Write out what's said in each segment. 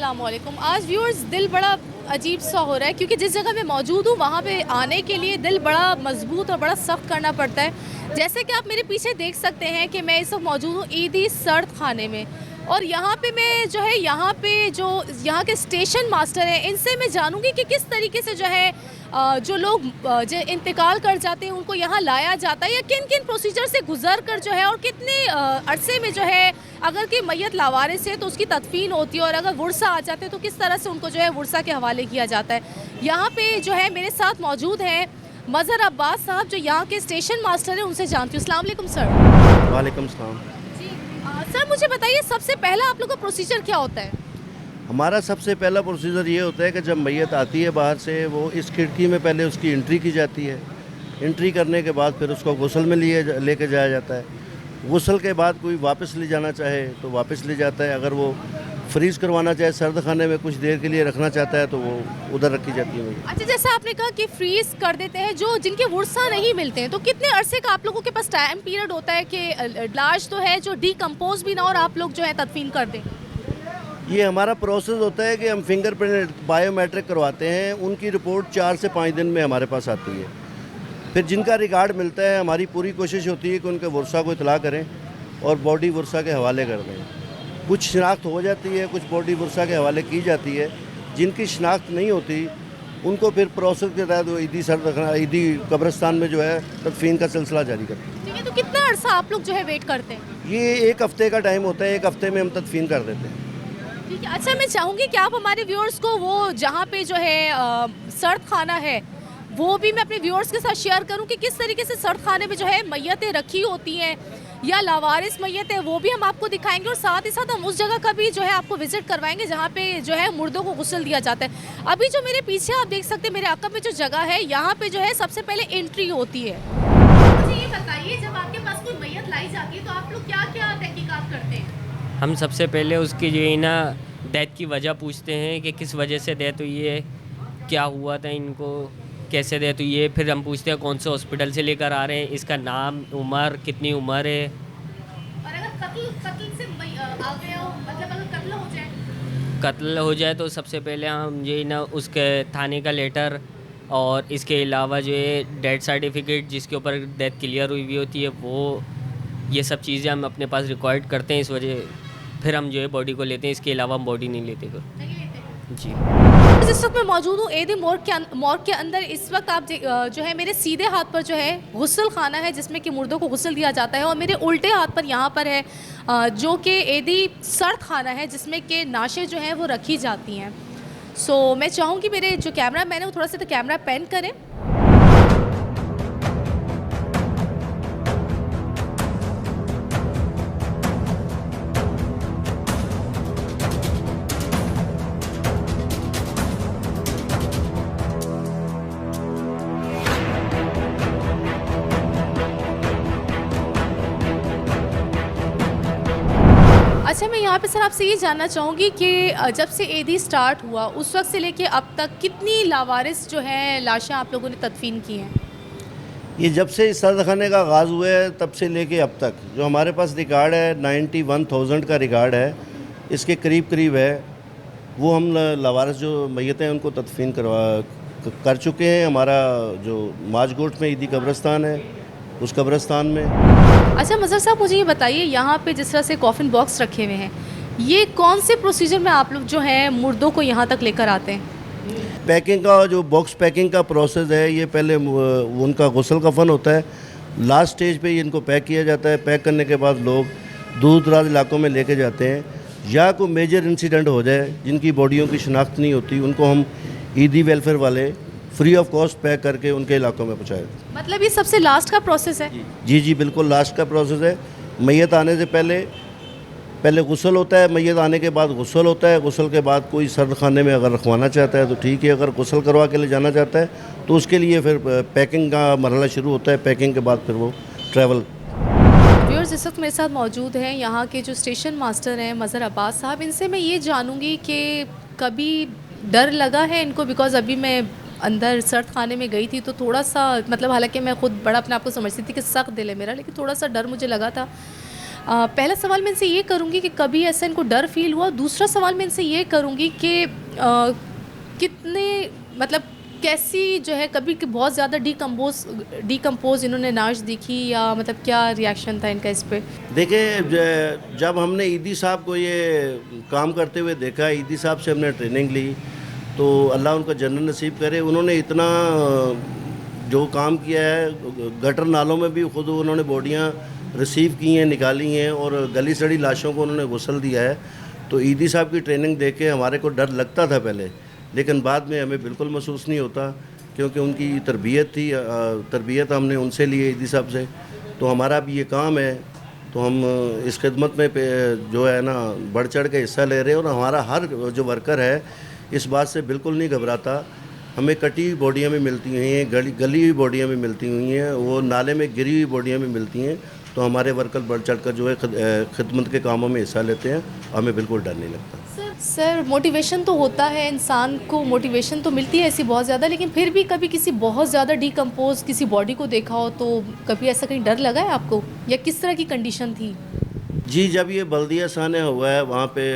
अस्सलाम वालेकुम। आज व्यूअर्स दिल बड़ा अजीब सा हो रहा है क्योंकि जिस जगह मैं मौजूद हूँ वहाँ पे आने के लिए दिल बड़ा मजबूत और बड़ा सख्त करना पड़ता है। जैसे कि आप मेरे पीछे देख सकते हैं कि मैं इस वक्त मौजूद हूँ ईदी सर्द खाने में, और यहाँ पे मैं जो है यहाँ पे जो यहाँ के स्टेशन मास्टर हैं इनसे मैं जानूँगी कि किस तरीके से जो है जो लोग जो इंतकाल कर जाते हैं उनको यहाँ लाया जाता है, या किन किन प्रोसीजर से गुजर कर जो है, और कितने अरसे में जो है अगर कि मैयत लावारिस है तो उसकी तदफीन होती है, और अगर वुरसा आ जाते हैं तो किस तरह से उनको जो है वुरसा के हवाले किया जाता है। यहाँ पे जो है मेरे साथ मौजूद हैं मज़हर अब्बास साहब जो यहाँ के स्टेशन मास्टर हैं, उनसे जानती हूँ। अस्सलाम वालेकुम सर। वालेकुम सलाम। जी सर, मुझे बताइए सबसे पहला आप लोग का प्रोसीजर क्या होता है? हमारा सबसे पहला प्रोसीजर ये होता है कि जब मैयत आती है बाहर से, वो इस खिड़की में पहले उसकी एंट्री की जाती है। एंट्री करने के बाद फिर उसको गुस्ल में लेके जाया जाता है। गुस्ल के बाद कोई वापस ले जाना चाहे तो वापस ले जाता है। अगर वो फ्रीज़ करवाना चाहे, सर्द खाने में कुछ देर के लिए रखना चाहता है तो वो उधर रखी जाती है। अच्छा, जैसा आपने कहा कि फ्रीज कर देते हैं, जो जिनके वुरसा नहीं मिलते हैं, तो कितने अरसे का आप लोगों के पास टाइम पीरियड होता है कि लाश तो है जो डिकम्पोज भी ना और आप लोग जो है तदफीन कर दें? ये हमारा प्रोसेस होता है कि हम फिंगरप्रिंट बायोमेट्रिक करवाते हैं। उनकी रिपोर्ट 4 से 5 दिन में हमारे पास आती है। फिर जिनका रिकॉर्ड मिलता है, हमारी पूरी कोशिश होती है कि उनके वुरसा को इतला करें और बॉडी वुरसा के हवाले कर दें। कुछ शिनाख्त हो जाती है, कुछ बॉडी वुरसा के हवाले की जाती है। जिनकी शिनाख्त नहीं होती उनको फिर प्रोसेस के तहत वो ईदी कब्रिस्तान में जो है तदफीन का सिलसिला जारी करते हैं। ठीक है, तो कितना अरसा आप लोग जो है वेट करते हैं? ये 1 हफ़्ते का टाइम होता है। 1 हफ़्ते में हम तदफीन कर देते हैं। ठीक है। अच्छा, मैं चाहूँगी कि आप हमारे व्यूअर्स को वो जहाँ पे जो है सर्द खाना है वो भी मैं अपने व्यूअर्स के साथ शेयर करूँ कि किस तरीके से सर्द खाने में जो है मैयतें रखी होती हैं या लावारिस मैयत है, वो भी हम आपको दिखाएंगे, और साथ ही साथ हम उस जगह का भी जो है आपको विजिट करवाएंगे जहाँ पे जो है मुर्दों को गुस्ल दिया जाता है। अभी जो मेरे पीछे आप देख सकते हैं मेरे अक़ब में जो जगह है, यहाँ पे जो है सबसे पहले एंट्री होती है। मुझे ये बताइए, जब आपके पास कोई मैयत लाई जाती है तो आप लोग क्या क्या तहकीकात करते हैं? हम सबसे पहले उसकी जो है ना डेथ की वजह पूछते हैं कि किस वजह से डेथ हुई है, क्या हुआ था इनको, कैसे डेथ हुई है। फिर हम पूछते हैं कौन से हॉस्पिटल से लेकर आ रहे हैं, इसका नाम, उम्र, कितनी उम्र है। और अगर कत्ल से आ गया हो, मतलब अगर कत्ल हो जाए तो सबसे पहले हम जो है ना उसके थाने का लेटर और इसके अलावा जो है डेथ सर्टिफिकेट जिसके ऊपर डेथ क्लियर हुई होती है वो, ये सब चीज़ें हम अपने पास रिकॉर्ड करते हैं। इस वजह फिर हम जो है बॉडी को लेते हैं, इसके अलावा हम बॉडी नहीं लेते जी। जिस वक्त मैं मौजूद हूँ एदी मॉर्ग के अंदर, इस वक्त आप जो है मेरे सीधे हाथ पर जो है गुस्ल खाना है जिसमें कि मुर्दों को गुस्ल दिया जाता है, और मेरे उल्टे हाथ पर यहाँ पर है जो कि एदी सर्द खाना है जिसमें कि नाशें जो हैं वो रखी जाती हैं। सो मैं चाहूँगी मेरे जो कैमरा मैन है वो थोड़ा सा तो कैमरा पैन करें। अच्छा, मैं यहाँ पे सर आपसे ये जानना चाहूँगी कि जब से ईदी स्टार्ट हुआ उस वक्त से लेके अब तक कितनी लावारिस जो है लाशें आप लोगों ने तदफीन की हैं? ये जब से इस सर्द खाने का आगाज़ हुआ है तब से लेके अब तक जो हमारे पास रिकॉर्ड है 91,000 का रिकॉर्ड है। इसके करीब है वो हम लावारिस जो मैयतें हैं उनको तदफीन कर चुके हैं। हमारा जो माजगोट में ईदी कब्रिस्तान है उस कब्रिस्तान में। अच्छा मज़हर साहब, मुझे ये बताइए यहाँ पे जिस तरह से कॉफ़िन बॉक्स रखे हुए हैं, ये कौन से प्रोसीजर में आप लोग जो है मुर्दों को यहाँ तक लेकर आते हैं? पैकिंग का जो बॉक्स पैकिंग का प्रोसेस है, ये पहले उनका गुस्ल कफन होता है। लास्ट स्टेज पे इनको पैक किया जाता है। पैक करने के बाद लोग दूर दराज इलाकों में लेके जाते हैं, या कोई मेजर इंसिडेंट हो जाए जिनकी बॉडियों की शिनाख्त नहीं होती उनको हम ईदी वेलफेयर वाले फ्री ऑफ कॉस्ट पैक करके उनके इलाकों में पहुँचाए। मतलब ये सबसे लास्ट का प्रोसेस है? जी बिल्कुल लास्ट का प्रोसेस है। मैयत आने से पहले गुस्ल होता है, मैयत आने के बाद गुस्ल होता है। गुस्ल के बाद कोई सर्द खाने में अगर रखवाना चाहता है तो ठीक है, अगर गुस्ल करवा के ले जाना चाहता है तो उसके लिए फिर पैकिंग का मरहला शुरू होता है। पैकिंग के बाद फिर वो ट्रैवल। व्यूअर्स, इस वक्त मेरे साथ मौजूद हैं यहाँ के जो स्टेशन मास्टर हैं मज़हर अब्बास साहब। इनसे मैं ये जानूँगी कि कभी डर लगा है इनको, बिकॉज़ अभी मैं अंदर सर्द खाने में गई थी तो थोड़ा सा, मतलब हालांकि मैं खुद बड़ा अपने आप को समझती थी कि सख्त दिल है मेरा, लेकिन थोड़ा सा डर मुझे लगा था। पहला सवाल मैं इनसे ये करूँगी कि कभी ऐसा इनको डर फील हुआ। दूसरा सवाल मैं इनसे ये करूँगी कि कितने मतलब कैसी जो है कभी कि बहुत ज़्यादा डिकम्पोज इन्होंने नाश दिखी, या मतलब क्या रिएक्शन था इनका इस पे? देखिए, जब हमने ईदी साहब को ये काम करते हुए देखा, ईदी साहब से हमने ट्रेनिंग ली, तो अल्लाह उनको जन्नत नसीब करे। उन्होंने इतना जो काम किया है, गटर नालों में भी खुद उन्होंने बॉडियाँ रिसीव की हैं, निकाली हैं, और गली सड़ी लाशों को उन्होंने गुस्ल दिया है। तो ईदी साहब की ट्रेनिंग देख के हमारे को डर लगता था पहले, लेकिन बाद में हमें बिल्कुल महसूस नहीं होता, क्योंकि उनकी तरबियत थी, तरबियत हमने उनसे ली है ईदी साहब से। तो हमारा भी ये काम है, तो हम इस खिदमत में जो है ना बढ़ चढ़ के हिस्सा ले रहे हैं। और हमारा हर जो वर्कर है इस बात से बिल्कुल नहीं घबराता। हमें कटी हुई बॉडियाँ भी मिलती हुई हैं, गली हुई बॉडियाँ भी मिलती हुई हैं, वो नाले में गिरी हुई बॉडियाँ भी मिलती हैं। तो हमारे वर्कर बढ़ चढ़ कर जो है खिदमत के कामों में हिस्सा लेते हैं, हमें बिल्कुल डर नहीं लगता। सर मोटिवेशन तो होता है, इंसान को मोटिवेशन तो मिलती है ऐसी बहुत ज़्यादा, लेकिन फिर भी कभी किसी बहुत ज़्यादा डिकम्पोज किसी बॉडी को देखा हो तो कभी ऐसा कहीं डर लगा है आपको, या किस तरह की कंडीशन थी? जी, जब ये बल्दिया साने हुआ है, वहाँ पे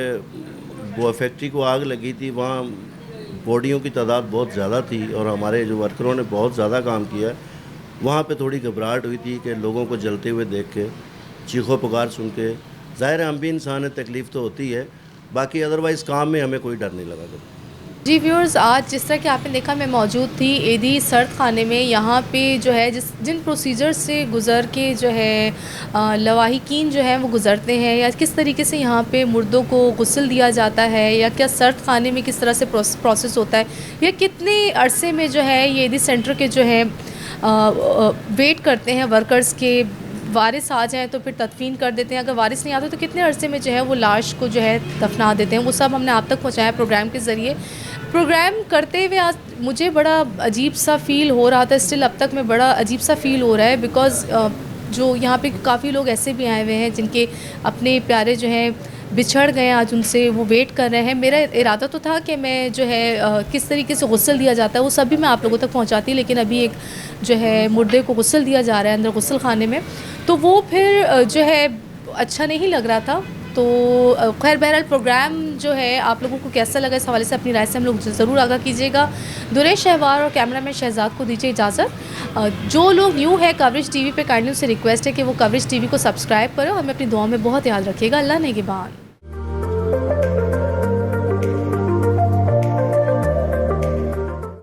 वो फैक्ट्री को आग लगी थी, वहाँ बॉडियों की तादाद बहुत ज़्यादा थी और हमारे जो वर्करों ने बहुत ज़्यादा काम किया। वहाँ पे थोड़ी घबराहट हुई थी कि लोगों को जलते हुए देख के, चीखों पुकार सुन के। ज़ाहिर है हम भी इंसान है, तकलीफ़ तो होती है, बाकी अदरवाइज़ काम में हमें कोई डर नहीं लगा कभी। जी व्यूअर्स, आज जिस तरह कि आपने देखा मैं मौजूद थी ईदी सर्द खाने में। यहाँ पे जो है जिन प्रोसीजर से गुज़र के जो है लवाहिकीन जो है वो गुज़रते हैं, या किस तरीके से यहाँ पे मुर्दों को गुस्ल दिया जाता है, या क्या सर्द खाने में किस तरह से प्रोसेस होता है, या कितने अरसे में जो है ये ईदी सेंटर के जो है वेट करते हैं वर्कर्स के वारिस आ जाएँ तो फिर तदफीन कर देते हैं, अगर वारिस नहीं आते तो कितने अरसे में जो है वो लाश को जो है दफना देते हैं। वो सब हमने आप तक पहुँचाया प्रोग्राम के ज़रिए। प्रोग्राम करते हुए आज मुझे बड़ा अजीब सा फ़ील हो रहा था, स्टिल अब तक में बड़ा अजीब सा फ़ील हो रहा है, बिकॉज़ जो यहाँ पे काफ़ी लोग ऐसे भी आए हुए हैं जिनके अपने प्यारे जो हैं बिछड़ गए, आज उनसे वो वेट कर रहे हैं। मेरा इरादा तो था कि मैं जो है किस तरीके से गुस्ल दिया जाता है वो सब भी मैं आप लोगों तक पहुँचाती, लेकिन अभी एक जो है मुर्दे को गुस्ल दिया जा रहा है अंदर गुस्ल खाने में, तो वो फिर जो है अच्छा नहीं लग रहा था। तो खैर बहरहाल प्रोग्राम जो है आप लोगों को कैसा लगा, इस हवाले से अपनी राय से हम लोग ज़रूर आगाह कीजिएगा। दुरेश शहवार और कैमरामैन शहजाद को दीजिए इजाज़त। जो लोग न्यू है कवरेज टीवी पे, काइंडली उनसे रिक्वेस्ट है कि वो कवरेज टीवी को सब्सक्राइब करो। हमें अपनी दुआ में बहुत याद रखिएगा। अल्लाह नेगेबान।